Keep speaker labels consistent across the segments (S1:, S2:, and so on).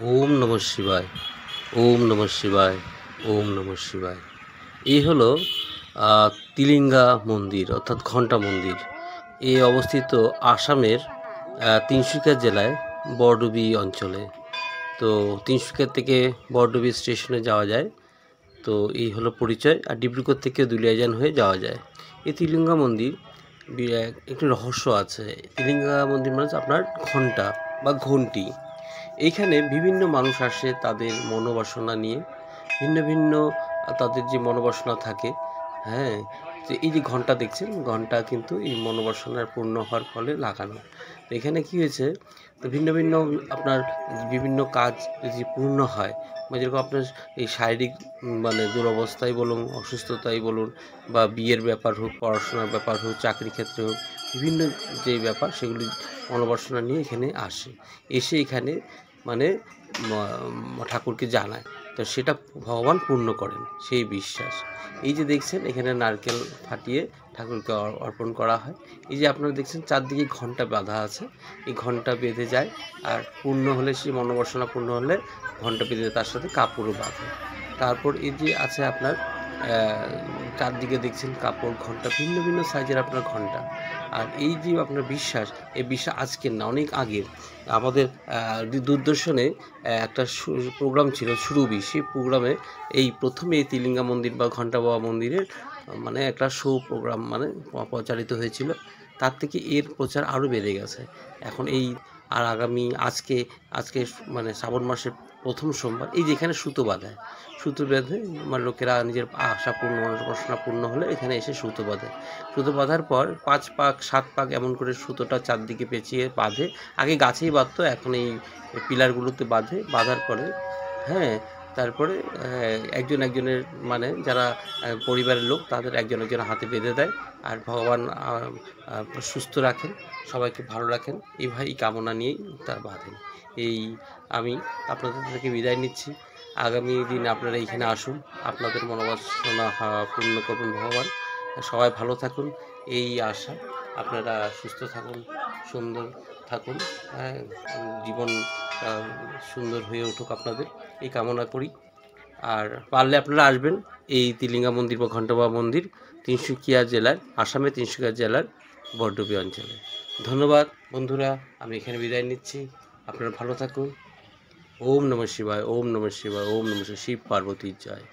S1: ওম নমঃ শিবায়, ওম নমঃ শিবায়, ওম নমঃ শিবায়। এই হলো তিলিঙ্গা মন্দির অর্থাৎ ঘণ্টা মন্দির। এ অবস্থিত আসামের তিনসুকিয়া জেলায় বরডুবি অঞ্চলে। তো তিনসুকিয়া থেকে বরডুবি স্টেশনে যাওয়া যায়। তো এই হলো পরিচয়। আর ডিব্রুগড় থেকে দুলিয়াজান হয়ে যাওয়া যায়। এই তিলিঙ্গা মন্দির একটি রহস্য আছে। তিলিঙ্গা মন্দির মানে আপনার ঘণ্টা বা ঘণ্টি। এইখানে বিভিন্ন মানুষ আসে তাদের মনোবাসনা নিয়ে, ভিন্ন ভিন্ন তাদের যে মনোবাসনা থাকে। হ্যাঁ, যে এই যে ঘণ্টা দেখছেন, ঘণ্টা কিন্তু এই মনোবাসনার পূর্ণ হওয়ার ফলে লাগানো। তো এখানে কী হয়েছে, তো ভিন্ন ভিন্ন আপনার বিভিন্ন কাজ যদি পূর্ণ হয়, মানে যেরকম আপনার এই শারীরিক মানে দুরবস্থাই বলুন, অসুস্থতাই বলুন, বা বিয়ের ব্যাপার হোক, পড়াশোনার ব্যাপার হোক, চাকরি ক্ষেত্রে হোক, বিভিন্ন যে ব্যাপার সেগুলি মনোবাসনা নিয়ে এখানে আসে। এসে এখানে মানে ঠাকুরকে জানায়, তো সেটা ভগবান পূর্ণ করেন, সেই বিশ্বাস। এই যে দেখছেন এখানে নারকেল ফাটিয়ে ঠাকুরকে অর্পণ করা হয়। এই যে আপনারা দেখছেন চারদিকে ঘণ্টা বাঁধা আছে, এই ঘণ্টা বেঁধে যায়। আর পূর্ণ হলে, সেই মনোবাসনা পূর্ণ হলে ঘণ্টা বেঁধে তার সাথে কাপড়ও বাঁধে। তারপর এই যে আছে আপনার চারদিকে দেখছেন কাপড়, ঘণ্টা, ভিন্ন ভিন্ন সাইজের আপনার ঘণ্টা। আর এই যে আপনার বিশ্বাস, এই বিশ্বাস আজকের না, অনেক আগের। আমাদের দূরদর্শনে একটা প্রোগ্রাম ছিল সুরভি, সেই প্রোগ্রামে এই প্রথমে এই তিলিঙ্গা মন্দির বা ঘণ্টা বাবা মন্দিরের মানে একটা শো প্রোগ্রাম মানে প্রচারিত হয়েছিল। তার থেকে এর প্রচার আরও বেড়ে গেছে এখন। এই আর আগামী আজকে মানে শ্রাবণ মাসের প্রথম সোমবার এই যেখানে সুতো বাঁধায়, সুতো বেঁধে মানে লোকেরা নিজের আশা পূর্ণ, মনোবাসনা পূর্ণ হলে এখানে এসে সুতো বাঁধে। সুতো বাঁধার পর 5 পাক 7 পাক এমন করে সুতোটা চারদিকে পেঁচিয়ে বাঁধে। আগে গাছেই বাঁধতো, এখন এই পিলারগুলোতে বাঁধে। বাঁধার পরে হ্যাঁ, তারপরে একজন একজনের মানে যারা পরিবারের লোক তাদের একজন একজনের হাতে বেঁধে দেয়। আর ভগবান সুস্থ রাখেন, সবাইকে ভালো রাখেন, এই কামনা নিয়েই তারা বাঁধেন। এই আমি আপনাদের থেকে বিদায় নিচ্ছি। আগামী দিন আপনারা এইখানে আসুন, আপনাদের মনোবাসনা পূর্ণ করুন ভগবান। সবাই ভালো থাকুন, এই আশা। আপনারা সুস্থ থাকুন, সুন্দর থাকুন, জীবন সুন্দর হয়ে উঠুক আপনাদের, এই কামনা করি। আর পারলে আপনারা আসবেন এই তিলিঙ্গা মন্দির বা ঘণ্টা বাবা মন্দির, তিনসুকিয়া জেলার, আসামে তিনসুকিয়া জেলার বরডুবি অঞ্চলে। ধন্যবাদ বন্ধুরা, আমি এখানে বিদায় নিচ্ছি। আপনারা ভালো থাকুন। ওম নমঃ শিবায়, ওম নমঃ শিবায়, ওম নমঃ শিবায়। শিব পার্বতীর জয়।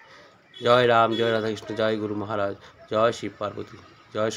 S1: জয় রাম, জয় রাধাকৃষ্ণ, জয় গুরু মহারাজ, জয় শিব পার্বতী, জয়